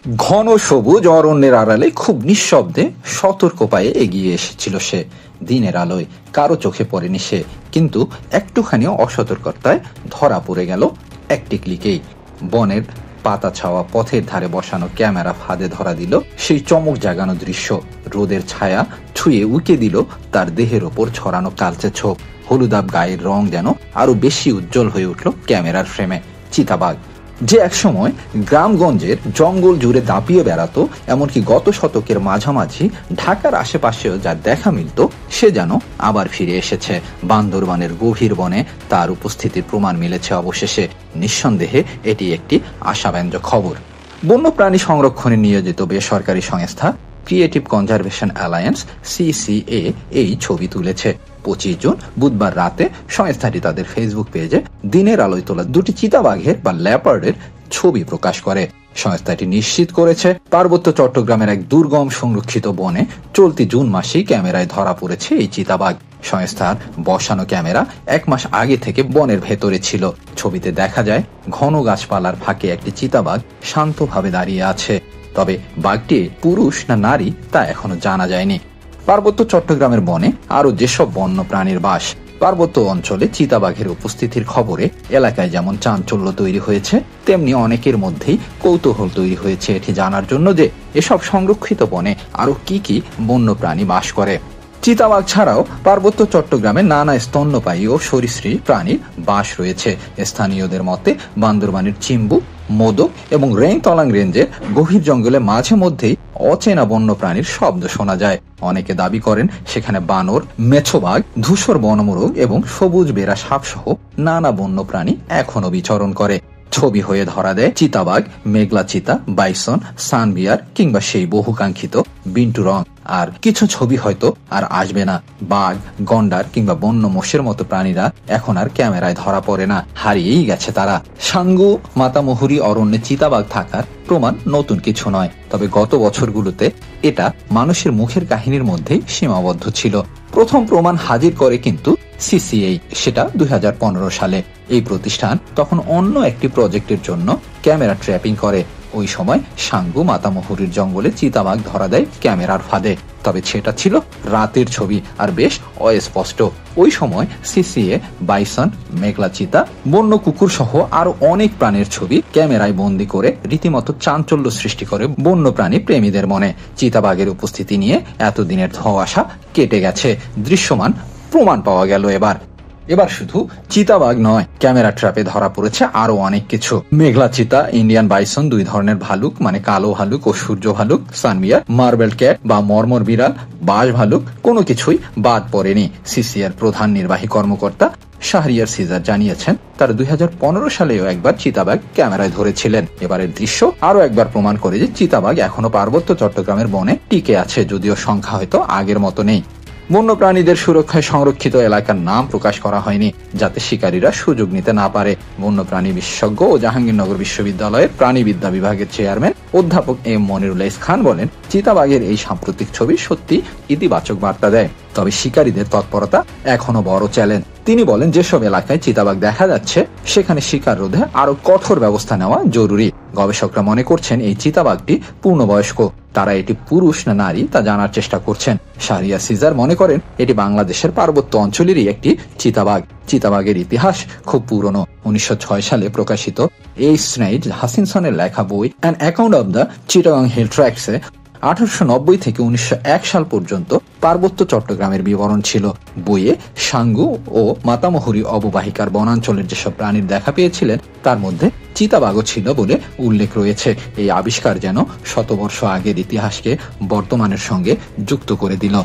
ঘন সবুজ অরণ্যের আড়ালে খুব নিঃশব্দে সতর্ক পায়ে এগিয়ে এসেছিল সে। দিনের আলোয় কারো চোখে পড়েনি সে, কিন্তু একটুখানি অসতর্কতায় ধরা পড়ে গেল একটি ক্লিকেই। বনের পাতা ছাওয়া পথের ধারে বসানো ক্যামেরা ফাঁদে ধরা দিল সেই চমক জাগানো দৃশ্য। রোদের ছায়া ছুঁয়ে উকে দিল তার দেহের ওপর ছড়ানো কালচে ছোপ। হলুদাব গায়ের রং যেন আরো বেশি উজ্জ্বল হয়ে উঠল ক্যামেরার ফ্রেমে। চিতাবাঘ, যে একসময় গ্রামগঞ্জের জঙ্গল জুড়ে দাপিয়ে বেড়াতো, এমনকি গত শতকের মাঝামাঝি ঢাকার আশেপাশেও যার দেখা মিলত, সে যেন আবার ফিরে এসেছে। বান্দরবানের গভীর বনে তার উপস্থিতির প্রমাণ মিলেছে অবশেষে। নিঃসন্দেহে এটি একটি আশাব্যঞ্জক খবর। বন্যপ্রাণী সংরক্ষণে নিয়োজিত বেসরকারি সংস্থা ক্রিয়েটিভ কনজারভেশন অ্যালায়েন্স CCA এই ছবি তুলেছে। 25 জুন বুধবার রাতে সংস্থাটি তাদের ফেসবুক পেজে দিনের আলোয় তোলা দুটি চিতাবাঘের বা ল্যাপার্ডের ছবি প্রকাশ করে। সংস্থাটি নিশ্চিত করেছে, পার্বত্য চট্টগ্রামের এক দুর্গম সংরক্ষিত বনে চলতি জুন মাসেই ক্যামেরায় ধরা পড়েছে এই চিতাবাঘ। সংস্থার বসানো ক্যামেরা 1 মাস আগে থেকে বনের ভেতরে ছিল। ছবিতে দেখা যায় ঘন গাছপালার ফাঁকে একটি চিতাবাঘ শান্তভাবে দাঁড়িয়ে আছে। তবে বাঘটি পুরুষ না নারী তা এখনো জানা যায়নি। পার্বত্য চট্টগ্রামের বনে আরো যেসব বন্য প্রাণীর বাস, পার্বত্য অঞ্চলে চিতাবাঘের উপস্থিতির খবরে এলাকায় যেমন চাঞ্চল্য তৈরি হয়েছে, তেমনি অনেকের মধ্যেই কৌতূহল তৈরি হয়েছে এটি জানার জন্য যে এসব সংরক্ষিত বনে আরো কি কি বন্য প্রাণী বাস করে। চিতাবাঘ ছাড়াও পার্বত্য চট্টগ্রামে নানা স্তন্যপায়ী ও সরীসৃপ প্রাণীর বাস রয়েছে। স্থানীয়দের মতে বান্দরবানের চিম্বুক, মোদক এবং রেংতলাং রেঞ্জের গভীর জঙ্গলে মাঝে মধ্যেই অচেনা বন্য প্রাণীর শব্দ শোনা যায়। অনেকে দাবি করেন সেখানে বানর, মেছোবাঘ, ধূসর বনমোরগ এবং সবুজ বেড়া সাপ সহ নানা বন্য প্রাণী এখনো বিচরণ করে। ছবি হয়ে ধরা দেয় চিতাবাঘ, মেঘলা চিতা, বাইসন, সানবিয়ার কিংবা সেই বহুকাঙ্ক্ষিত বিন্টু রং। আর কিছু ছবি হয়তো আর আসবে না। বাঘ, গন্ডার কিংবা বন্য মোষের মতো প্রাণীরা এখন আর ক্যামেরায় ধরা পড়ে না, হারিয়েই গেছে তারা। সাঙ্গু মাতামহুরি অরণ্যে চিতাবাঘ থাকার প্রমাণ নতুন কিছু নয়, তবে গত বছরগুলোতে এটা মানুষের মুখের কাহিনীর মধ্যেই সীমাবদ্ধ ছিল। প্রথম প্রমাণ হাজির করে কিন্তু CCA, সেটা 2015 সালে। এই প্রতিষ্ঠান তখন অন্য একটি প্রজেক্টের জন্য ক্যামেরা ট্র্যাপিং করে। ওই সময় সাঙ্গু মাতামহুরির জঙ্গলে চিতাবাঘ ধরা দেয় ক্যামেরার ফাঁদে। তবে সেটা ছিল রাতের ছবি আর বেশ অস্পষ্ট। ওই সময় CCA বাইসন, মেঘলা চিতা, বন্য কুকুর সহ আরো অনেক প্রাণীর ছবি ক্যামেরায় বন্দি করে রীতিমতো চাঞ্চল্য সৃষ্টি করে বন্য প্রাণী প্রেমীদের মনে। চিতাবাঘের উপস্থিতি নিয়ে এতদিনের ধোঁয়াশা কেটে গেছে, দৃশ্যমান প্রমাণ পাওয়া গেল। এবার শুধু চিতাবাঘ নয়, ক্যামেরা ট্র্যাপে ধরা পড়েছে আরো অনেক কিছু। মেঘলা চিতা, ইন্ডিয়ান বাইসন, 2 ধরনের ভালুক মানে কালো ভালুক ও সূর্য ভালুক, সানবিয়ার, মার্বেল ক্যাট বা মর্মর বিড়াল, বাজ ভালুক, কোনো কিছুই বাদ পড়েনি। CCAর প্রধান নির্বাহী কর্মকর্তা শাহরিয়ার সিজার জানিয়েছেন তারা 2015 সালেও একবার চিতাবাঘ ক্যামেরায় ধরেছিলেন। এবারের দৃশ্য আরো একবার প্রমাণ করে যে চিতাবাঘ এখনো পার্বত্য চট্টগ্রামের বনে টিকে আছে, যদিও সংখ্যা হয়তো আগের মতো নেই। বন্য প্রাণীদের সুরক্ষায় সংরক্ষিত এলাকার নাম প্রকাশ করা হয়নি, যাতে শিকারীরা সুযোগ নিতে না পারে। বন্যপ্রাণী বিশেষজ্ঞ ও জাহাঙ্গীরনগর বিশ্ববিদ্যালয়ের প্রাণীবিদ্যা বিভাগের চেয়ারম্যান অধ্যাপক M মনিরুল খান বলেন, চিতাবাঘের এই সাম্প্রতিক ছবি সত্যি ইতিবাচক বার্তা দেয়, তবে শিকারীদের তৎপরতা এখনো বড় চ্যালেঞ্জ। তিনি বলেন, যেসব এলাকায় চিতাবাঘ দেখা যাচ্ছে সেখানে শিকার রোধে আরো কঠোর ব্যবস্থা নেওয়া জরুরি। গবেষকরা মনে করছেন এই চিতাবাঘটি পূর্ণবয়স্ক। তারা এটি পুরুষ না নারী তা জানার চেষ্টা করছেন। শাহরিয়ার সিজার মনে করেন এটি বাংলাদেশের পার্বত্য অঞ্চলেরই একটি চিতাবাঘ। চিতাবাঘের ইতিহাস খুব পুরনো। 1906 সালে প্রকাশিত স্নেইড হাসিনসনের লেখা বই an account of the Chittagong hill ট্র্যাক্সে 1890 থেকে 1901 সাল পর্যন্ত পার্বত্য চট্টগ্রামের বিবরণ ছিল। বইয়ে সাঙ্গু ও মাতামহুরি অববাহিকার বনাঞ্চলের যেসব প্রাণীর দেখা পেয়েছিলেন তার মধ্যে চিতাবাঘও ছিল বলে উল্লেখ রয়েছে। এই আবিষ্কার যেন শতবর্ষ আগের ইতিহাসকে বর্তমানের সঙ্গে যুক্ত করে দিল।